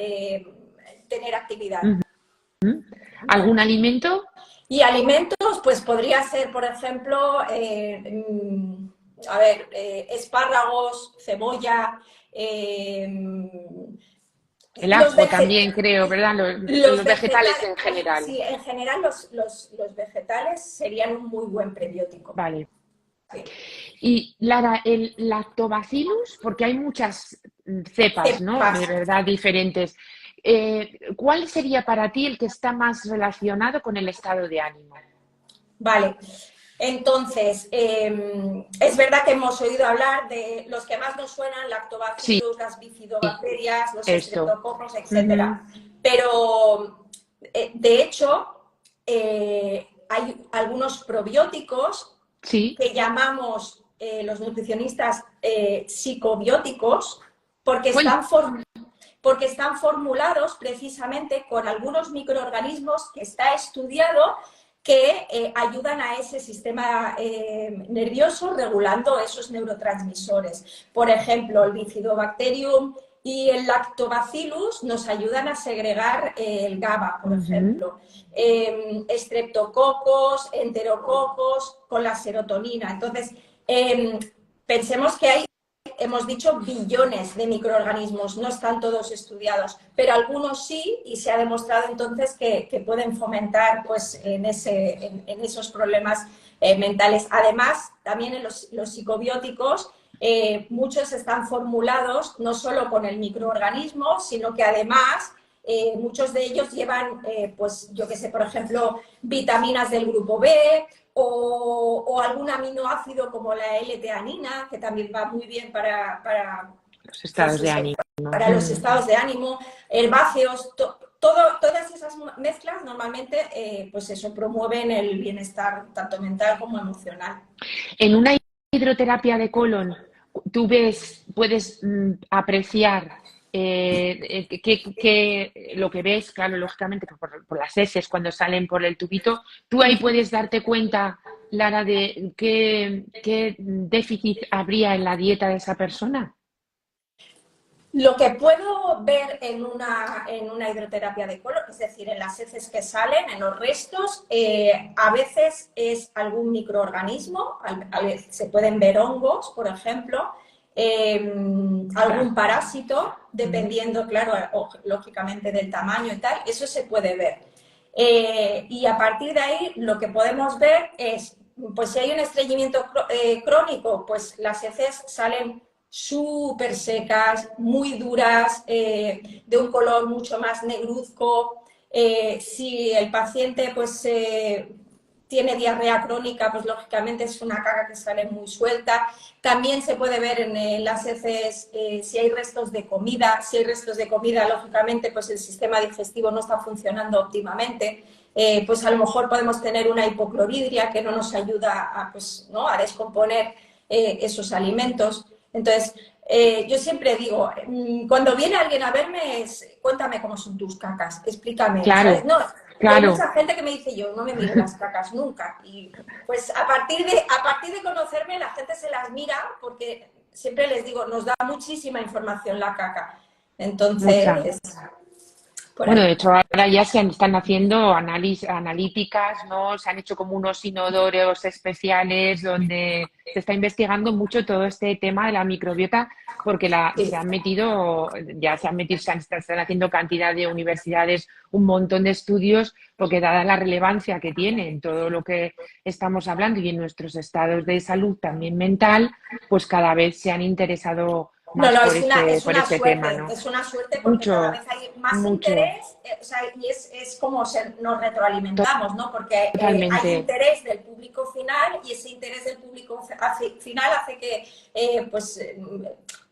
tener actividad. ujú. ¿Algún alimento? Y alimentos, pues podría ser, por ejemplo, a ver, espárragos, cebolla, El los, ajo vege también creo, ¿verdad? los Los vegetales vegetales, en general. sí, en general los vegetales serían un muy buen prebiótico. Vale. Sí. Y Lara, el lactobacillus, porque hay muchas cepas, ¿no? Cepas. De verdad diferentes. ¿Cuál sería para ti el que está más relacionado con el estado de ánimo? Vale. Entonces, es verdad que hemos oído hablar de los que más nos suenan, Sí, lactobacillus, las bifidobacterias, los esto. estreptococos, Ujú. etcétera. Pero, de hecho, hay algunos probióticos Sí. que llamamos los nutricionistas psicobióticos porque Uy, porque están formulados precisamente con algunos microorganismos que está estudiado que ayudan a ese sistema nervioso regulando esos neurotransmisores. Por ejemplo, el Bifidobacterium y el Lactobacillus nos ayudan a segregar el GABA, por ujú. ejemplo. Estreptococos, enterococos con la serotonina. Entonces, pensemos que hay, hemos dicho, billones de microorganismos, no están todos estudiados, pero algunos sí, y se ha demostrado entonces que pueden fomentar pues, en esos problemas mentales. Además, también en los psicobióticos, muchos están formulados no solo con el microorganismo, sino que además muchos de ellos llevan, pues yo que sé, por ejemplo, vitaminas del grupo B, o algún aminoácido como la L-teanina, que también va muy bien Los pues estados de eso, ánimo. para los Ujú. estados de ánimo, herbáceos, todas esas mezclas normalmente pues eso, promueven el bienestar tanto mental como emocional. En una hidroterapia de colon, tú puedes apreciar lo que ves, claro, lógicamente, por las heces cuando salen por el tubito, tú ahí puedes darte cuenta, Lara, de qué déficit habría en la dieta de esa persona. Lo que puedo ver en una hidroterapia de colon, es decir, en las heces que salen, en los restos, a veces es algún microorganismo, a veces se pueden ver hongos, por ejemplo, Ostras. algún parásito, Mm. dependiendo, claro, lógicamente del tamaño y tal, eso se puede ver. Y a partir de ahí lo que podemos ver es, pues si hay un estreñimiento crónico, pues las heces salen súper secas, muy duras, de un color mucho más negruzco. Si el paciente pues tiene diarrea crónica, pues lógicamente es una caga que sale muy suelta. También se puede ver en las heces si hay restos de comida. Si hay restos de comida, lógicamente pues el sistema digestivo no está funcionando óptimamente. Pues a lo mejor podemos tener una hipocloridria que no nos ayuda a, pues, ¿no? a descomponer esos alimentos. Entonces, Yo siempre digo, cuando viene alguien a verme es, cuéntame cómo son tus cacas, explícame, ¿sabes? Claro, No, y hay claro. mucha gente que me dice, yo no me miro las cacas nunca. Y pues a partir de conocerme, la gente se las mira porque siempre les digo, nos da muchísima información la caca. Mucha. Entonces, por Bueno, ahí. de hecho, ahora ya están haciendo analíticas, ¿no? Se han hecho como unos inodoros especiales donde se está investigando mucho todo este tema de la microbiota porque Sí. se han metido, están haciendo cantidad de universidades, un montón de estudios, porque dada la relevancia que tiene en todo lo que estamos hablando y en nuestros estados de salud también mental, pues cada vez se han interesado No, más no, por este tema, ¿no? es una suerte porque cada Mucho, vez hay más mucho, interés, o sea, y es como nos retroalimentamos, ¿no? Porque hay totalmente. interés del público final y ese interés del público final hace que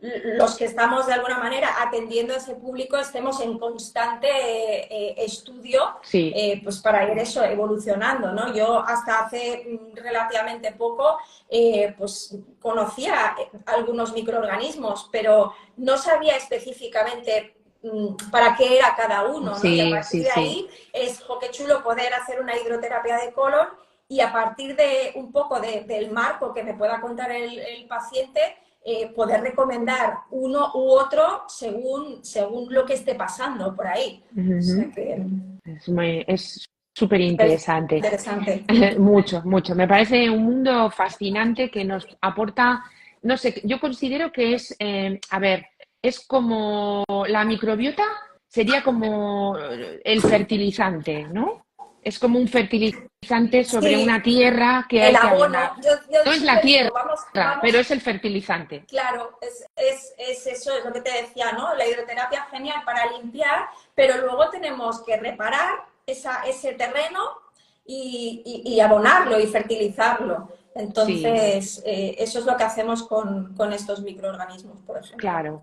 los que estamos de alguna manera atendiendo a ese público estemos en constante estudio Sí, pues para ir eso evolucionando, ¿no? Yo hasta hace relativamente poco pues conocía algunos microorganismos, pero no sabía específicamente para qué era cada uno, ¿no? Y a sí, partir sí, de sí. ahí es qué chulo poder hacer una hidroterapia de colon y a partir de un poco del marco que me pueda contar el paciente, poder recomendar uno u otro según lo que esté pasando por ahí. O sea Ujú. que Es súper es interesante. interesante. Mucho, mucho. Me parece un mundo fascinante que nos aporta, no sé, yo considero que es, a ver, es como la microbiota sería como el fertilizante, ¿no? Es como un fertilizante sobre Sí, una tierra que el hay que abonar. abono, yo No es la siempre tierra, digo, vamos, pero vamos, es el fertilizante. claro, es eso, es lo que te decía, ¿no? La hidroterapia genial para limpiar, pero luego tenemos que reparar ese terreno y abonarlo y fertilizarlo. Sí. Entonces, eso es lo que hacemos con estos microorganismos, por ejemplo. Claro.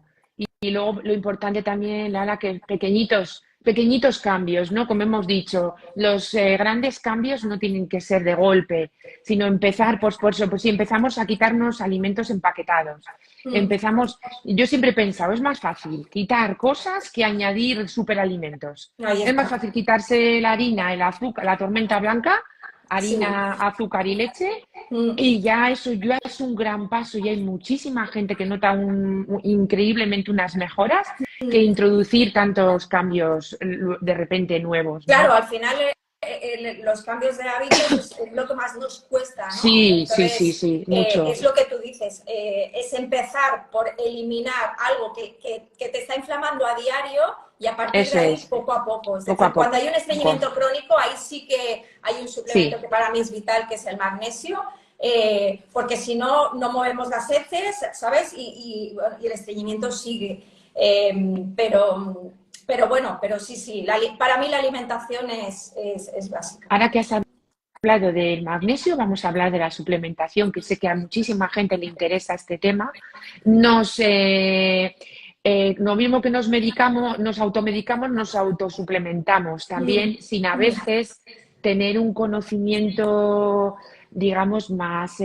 Y luego lo importante también, Lara, que pequeñitos cambios, ¿no? Como hemos dicho, los grandes cambios no tienen que ser de golpe, sino empezar, pues por eso, pues si empezamos a quitarnos alimentos empaquetados, Mm, empezamos, yo siempre he pensado, es más fácil quitar cosas que añadir superalimentos. ahí Es más está. fácil quitarse la harina, el azúcar, la tormenta blanca, Sí. harina, azúcar y leche, Mm. y ya eso ya es un gran paso y hay muchísima gente que nota increíblemente unas mejoras que introducir tantos cambios de repente nuevos, Claro, ¿no? al final los cambios de hábitos es lo que más nos cuesta, ¿no? Sí, sí, sí, Entonces, sí, mucho. es lo que tú dices, es empezar por eliminar algo que te está inflamando a diario y a partir de Eso ahí es, poco a poco. Es poco decir, a cuando hay un poco. estreñimiento crónico, ahí sí que hay un suplemento Sí, que para mí es vital, que es el magnesio, porque si no, no movemos las heces, ¿sabes? Bueno, y el estreñimiento sigue. Eh, pero, pero bueno, pero sí, sí, para mí la alimentación es básica. ahora que has hablado del magnesio, vamos a hablar de la suplementación, que sé que a muchísima gente le interesa este tema. Lo mismo que nos medicamos, nos automedicamos, nos autosuplementamos Mm, también, sin a mm. veces tener un conocimiento, digamos, más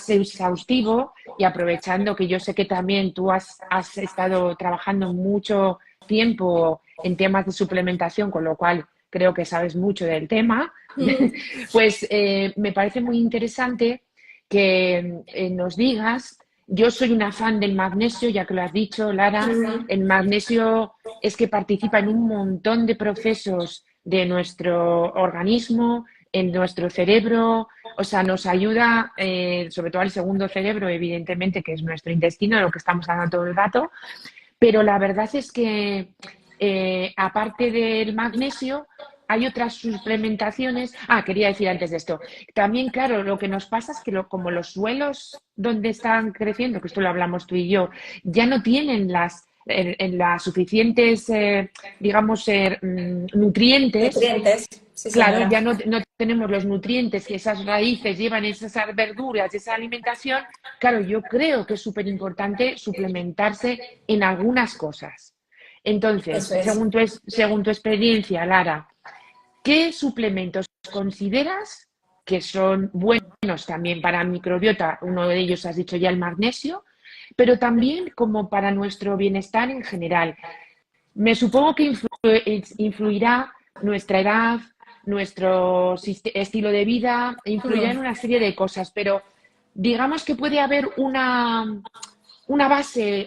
exhaustivo y aprovechando que yo sé que también tú has estado trabajando mucho tiempo en temas de suplementación, con lo cual creo que sabes mucho del tema. Mm, Pues me parece muy interesante que nos digas, yo soy una fan del magnesio, ya que lo has dicho, Lara, mm. el magnesio es que participa en un montón de procesos de nuestro organismo, en nuestro cerebro, o sea, nos ayuda, sobre todo al segundo cerebro, evidentemente, que es nuestro intestino, de lo que estamos hablando todo el rato, pero la verdad es que, aparte del magnesio, hay otras suplementaciones. Ah, quería decir antes de esto. También, claro, lo que nos pasa es que como los suelos donde están creciendo, que esto lo hablamos tú y yo, ya no tienen en las suficientes, digamos, nutrientes. Nutrientes, sí Claro, señora. ya no tenemos los nutrientes que esas raíces llevan, esas verduras, esa alimentación. Claro, yo creo que es súper importante suplementarse en algunas cosas. Eso Entonces, es. según tu experiencia, Lara, ¿qué suplementos consideras que son buenos también para microbiota? Uno de ellos has dicho ya el magnesio. pero también como para nuestro bienestar en general. Me supongo que influirá nuestra edad, nuestro estilo de vida, influirá en Mm. una serie de cosas, pero digamos que puede haber una base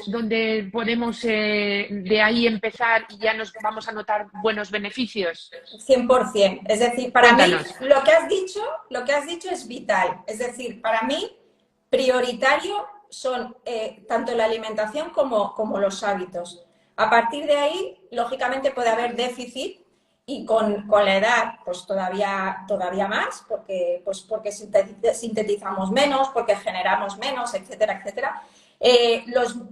donde podemos de ahí empezar y ya nos vamos a notar buenos beneficios. 100%. Es decir, para mí Cuéntanos. lo que has dicho es vital. Es decir, para mí prioritario son tanto la alimentación como los hábitos. A partir de ahí, lógicamente puede haber déficit y con la edad pues todavía más, porque sintetizamos menos, porque generamos menos, etcétera, etcétera.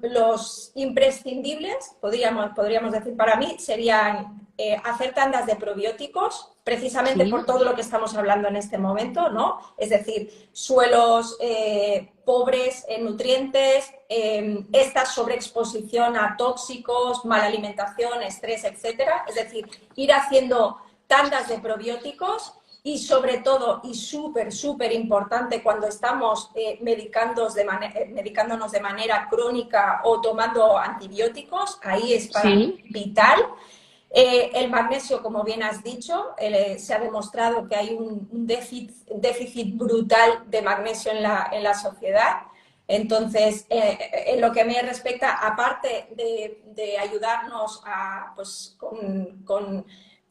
Los imprescindibles, podríamos decir para mí, serían hacer tandas de probióticos, precisamente Sí, por todo lo que estamos hablando en este momento, ¿no? Es decir, suelos pobres en nutrientes, esta sobreexposición a tóxicos, mala alimentación, estrés, etcétera. Es decir, ir haciendo tandas de probióticos y sobre todo, y súper importante cuando estamos medicándonos de manera crónica o tomando antibióticos, ahí es para mí sí, vital. El magnesio, como bien has dicho, se ha demostrado que hay un déficit brutal de magnesio en la sociedad. Entonces, en lo que me respecta, aparte de ayudarnos a, pues,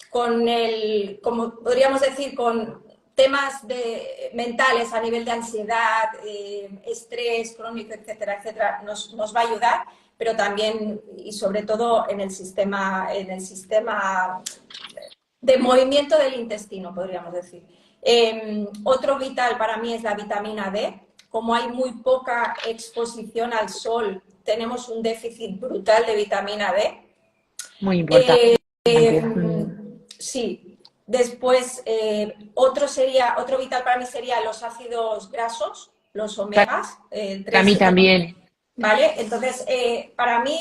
con el, como podríamos decir, con temas mentales a nivel de ansiedad, estrés crónico, etcétera, etcétera, nos va a ayudar, pero también y sobre todo en el sistema de movimiento del intestino, podríamos decir. Otro vital para mí es la vitamina D. Como hay muy poca exposición al sol, tenemos un déficit brutal de vitamina D. muy importante. Sí, después otro vital para mí sería los ácidos grasos, los omegas, Para 3 mí y 4, también. ¿vale? Entonces, para mí,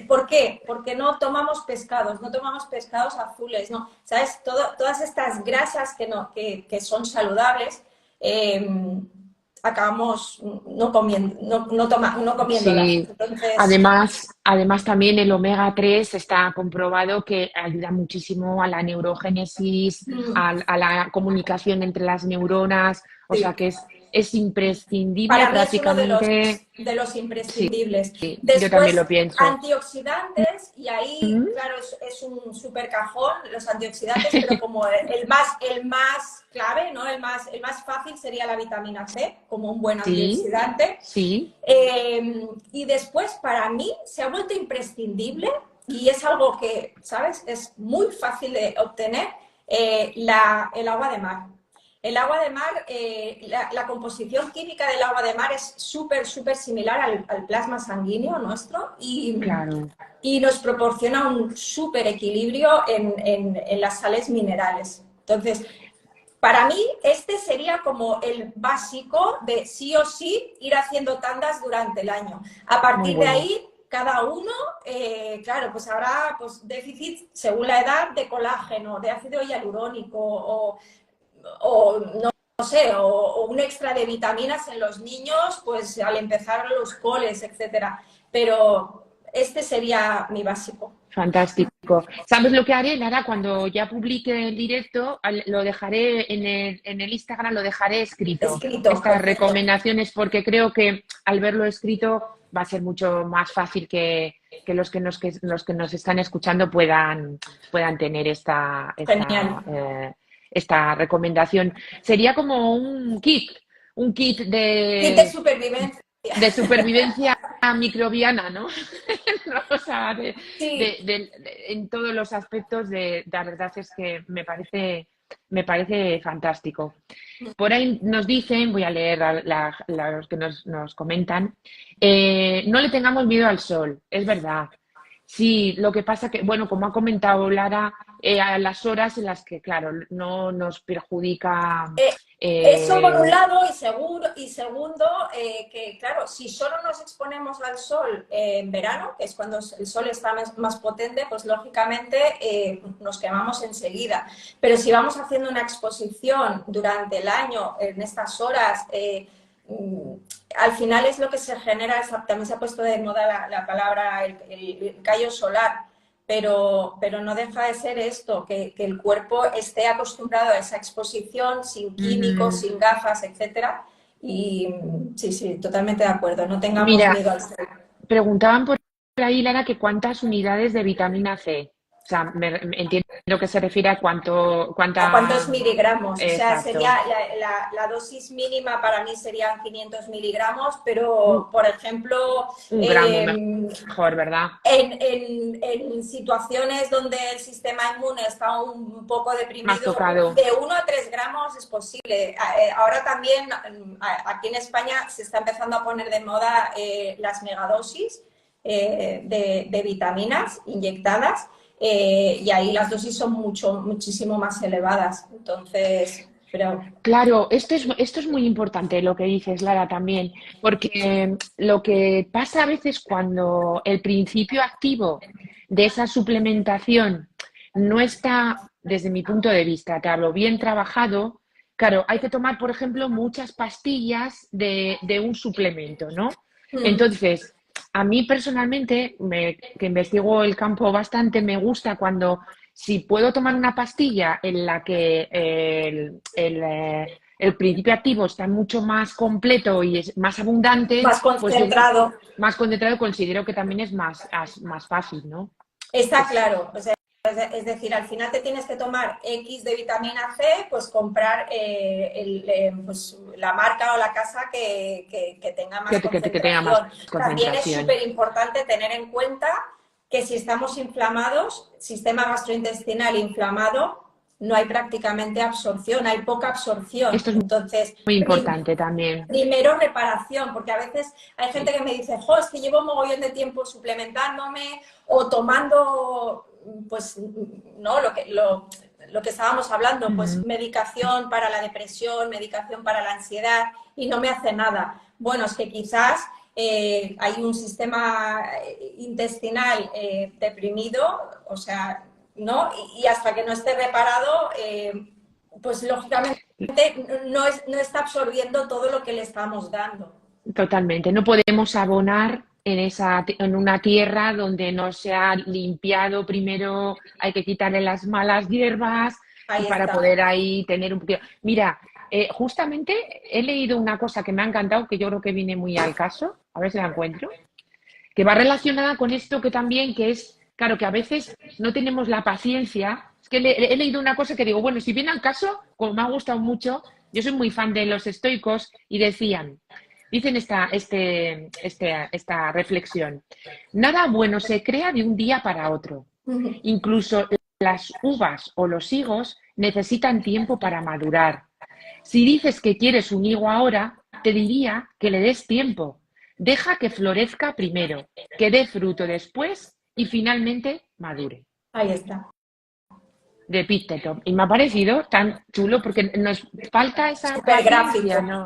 ¿por qué? Porque no tomamos pescados azules, ¿no? ¿Sabes? Todas estas grasas que son saludables, eh, acabamos no comiéndolas. Sí, Entonces, además también el omega 3 está comprobado que ayuda muchísimo a la neurogénesis, a la comunicación entre las neuronas, o sea sí. que es imprescindible Para mí es uno prácticamente. de los Sí, imprescindibles. yo también Después, lo pienso. antioxidantes, y ahí, Mm. claro, es un super cajón los antioxidantes, pero como el más clave, ¿no? El más fácil sería la vitamina C, como un buen Sí, antioxidante. sí, Y después, para mí, se ha vuelto imprescindible, y es algo que, ¿sabes? Es muy fácil de obtener, el agua de mar. El agua de mar, la composición química del agua de mar es súper similar al plasma sanguíneo nuestro claro, y nos proporciona un súper equilibrio en las sales minerales. Entonces, para mí, este sería como el básico de sí o sí ir haciendo tandas durante el año. A muy partir de bueno. ahí, cada uno, claro, pues habrá pues, déficit según la edad de colágeno, de ácido hialurónico o no sé, o un extra de vitaminas en los niños, pues al empezar los coles, etcétera. Pero este sería mi básico. Fantástico. ¿Sabes lo que haré, Lara? Cuando ya publique el directo, lo dejaré en el Instagram, lo dejaré escrito. Escrito, Estas perfecto. recomendaciones, porque creo que al verlo escrito va a ser mucho más fácil que los que nos están escuchando puedan tener Genial. esta recomendación. Sería como un kit Kit de supervivencia. de supervivencia microbiana, ¿no? O sea, Sí. en todos los aspectos la verdad es que me parece fantástico. Por ahí nos dicen, voy a leer los que nos comentan, no le tengamos miedo al sol, es verdad. Sí, lo que pasa que, bueno, como ha comentado Lara, a las horas en las que, claro, no nos perjudica. Eh, Eso por un eh, lado y segundo, que claro, si solo nos exponemos al sol en verano, que es cuando el sol está más potente, pues lógicamente nos quemamos enseguida. Pero si vamos haciendo una exposición durante el año en estas horas, al final es lo que se genera, también se ha puesto de moda la palabra el callo solar, pero no deja de ser esto, que el cuerpo esté acostumbrado a esa exposición sin químicos, sin gafas, etcétera. Y sí, sí, totalmente de acuerdo, no tengamos Mira, miedo al sol. preguntaban por ahí, Lara, que cuántas unidades de vitamina C. O sea, entiendo que se refiere a ¿A cuántos cuánta... miligramos? O sea, sería Exacto. la dosis mínima para mí serían 500 miligramos, Un, pero, por ejemplo, un gramo mejor, ¿verdad? en situaciones donde el sistema inmune está un poco Más deprimido, tocado. de 1 a 3 gramos es posible. Ahora también aquí en España se está empezando a poner de moda las megadosis de vitaminas inyectadas. Y ahí las dosis son muchísimo más elevadas. Entonces, pero Claro, esto es muy importante lo que dices, Lara, también, porque lo que pasa a veces cuando el principio activo de esa suplementación no está, desde mi punto de vista, te hablo, bien trabajado, claro, hay que tomar, por ejemplo, muchas pastillas de un suplemento, ¿no? Entonces, a mí personalmente, que investigo el campo bastante, me gusta cuando si puedo tomar una pastilla en la que el principio activo está mucho más completo y es más abundante, más pues yo concentrado. más concentrado considero que también es más fácil, ¿no? Está Es, claro. O sea, es decir, al final te tienes que tomar X de vitamina C, pues comprar pues, la marca o la casa que tenga más que tenga más concentración. También es concentración. súper importante tener en cuenta que si estamos inflamados, sistema gastrointestinal inflamado, no hay prácticamente absorción, hay poca absorción. Esto es Entonces, muy importante también. primero reparación, porque a veces hay gente que me dice, jo, es que llevo un mogollón de tiempo suplementándome o tomando, pues, no, lo que estábamos hablando, pues medicación para la depresión, medicación para la ansiedad y no me hace nada. Bueno, es que quizás hay un sistema intestinal deprimido, o sea, ¿no? Y hasta que no esté reparado, pues lógicamente no está absorbiendo todo lo que le estamos dando. Totalmente. No podemos abonar en una tierra donde no se ha limpiado. Primero hay que quitarle las malas hierbas y Ahí para está. poder ahí tener un poquito. Mira, justamente he leído una cosa que me ha encantado, que yo creo que viene muy al caso, a ver si la encuentro, que va relacionada con esto que también, que es, claro, que a veces no tenemos la paciencia. Es que he leído una cosa que digo, bueno, si viene al caso, como me ha gustado mucho, yo soy muy fan de los estoicos y dicen esta reflexión, nada bueno se crea de un día para otro. Incluso las uvas o los higos necesitan tiempo para madurar. Si dices que quieres un higo ahora, te diría que le des tiempo. Deja que florezca primero, que dé fruto después y finalmente madure. Ahí está. De Epicteto. Y me ha parecido tan chulo porque nos falta esa Súper paciencia, gráfico. ¿no?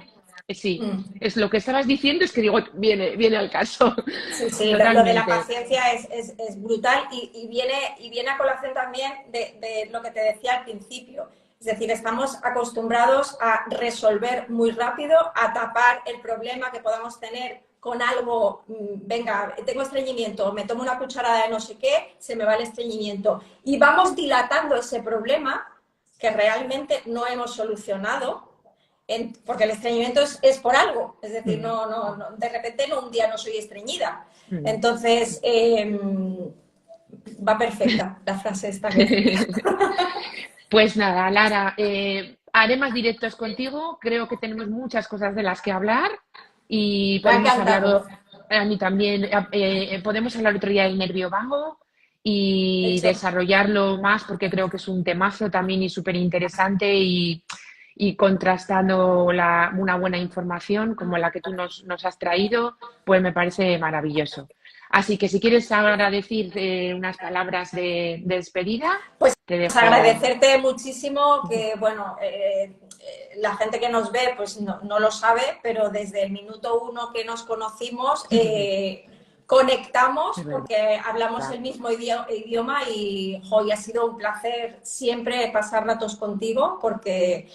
Sí, Mm. es lo que estabas diciendo, es que digo, viene al caso. Sí, sí, lo de la Totalmente. paciencia es brutal y viene a colación también de lo que te decía al principio. Es decir, estamos acostumbrados a resolver muy rápido, a tapar el problema que podamos tener con algo, venga, tengo estreñimiento, me tomo una cucharada de no sé qué, se me va el estreñimiento. Y vamos dilatando ese problema que realmente no hemos solucionado porque el estreñimiento es por algo, es decir, Mm, de repente un día no soy estreñida. mm. Entonces, va perfecta la frase esta que decía. Pues nada, Lara, haré más directos contigo. Creo que tenemos muchas cosas de las que hablar y Me ha podemos encantado. hablar, a mí también, podemos hablar otro día del nervio vago y Hecho. desarrollarlo más porque creo que es un temazo también y súper interesante y contrastando una buena información como la que tú nos has traído, pues me parece maravilloso. Así que si quieres ahora decir unas palabras de despedida, Pues te dejo. agradecerte muchísimo que, bueno, la gente que nos ve pues no lo sabe, pero desde el minuto 1 que nos conocimos, conectamos es porque hablamos verdad. el mismo idioma y hoy ha sido un placer siempre pasar ratos contigo porque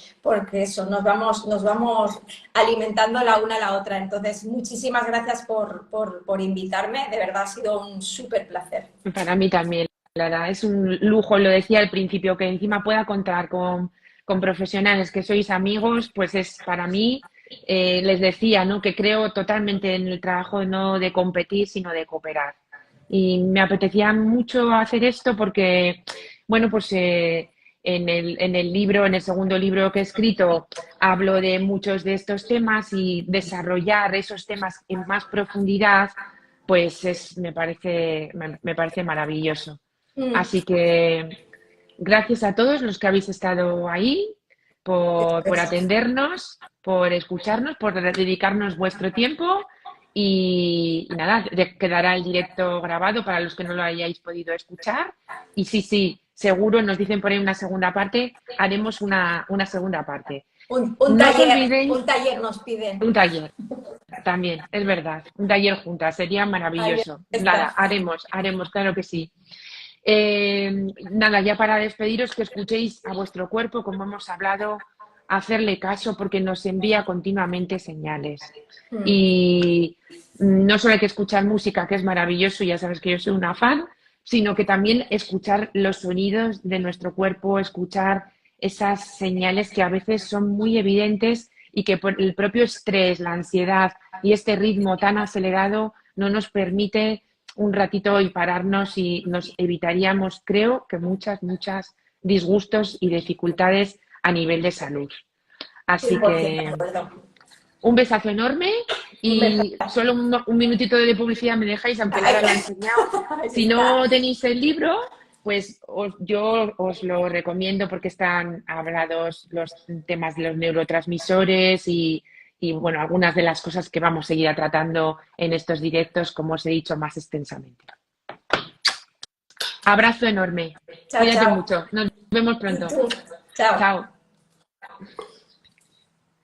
eso, nos vamos alimentando la una a la otra. Entonces, muchísimas gracias por invitarme, de verdad ha sido un súper placer. Para mí también, Lara, es un lujo, lo decía al principio, que encima pueda contar con profesionales que sois amigos, pues es para mí, les decía, ¿no? Que creo totalmente en el trabajo no de competir, sino de cooperar. Y me apetecía mucho hacer esto porque, bueno, pues en el libro, en el segundo libro que he escrito, hablo de muchos de estos temas y desarrollar esos temas en más profundidad pues me parece maravilloso. Mm, Así que gracias a todos los que habéis estado ahí por atendernos, por escucharnos, por dedicarnos vuestro tiempo y nada, quedará el directo grabado para los que no lo hayáis podido escuchar. Y sí, sí, seguro nos dicen por ahí una segunda parte, haremos una segunda parte. No os un olvidéis taller nos piden. un taller. También, es verdad. Un taller juntas sería Ahí maravilloso. Nada, está. haremos, claro que sí. Nada, ya para despediros, que escuchéis a vuestro cuerpo, como hemos hablado, hacerle caso porque nos envía continuamente señales. Mm. Y no solo hay que escuchar música, que es maravilloso, ya sabes que yo soy una fan, sino que también escuchar los sonidos de nuestro cuerpo, escuchar esas señales que a veces son muy evidentes y que por el propio estrés, la ansiedad y este ritmo tan acelerado no nos permite un ratito y pararnos y nos evitaríamos, creo, que muchas disgustos y dificultades a nivel de salud. Así 100% de que acuerdo. un besazo enorme Un beso. y solo un minutito de publicidad me dejáis, aunque Ahí, Lara lo ha enseñado. ahí Si está. no tenéis el libro, pues yo os lo recomiendo porque están hablados los temas de los neurotransmisores y, bueno, algunas de las cosas que vamos a seguir tratando en estos directos, como os he dicho, más extensamente. Abrazo enorme. Chao, Cuídate chao. mucho. Nos vemos Y pronto. tú. Chao. Chao.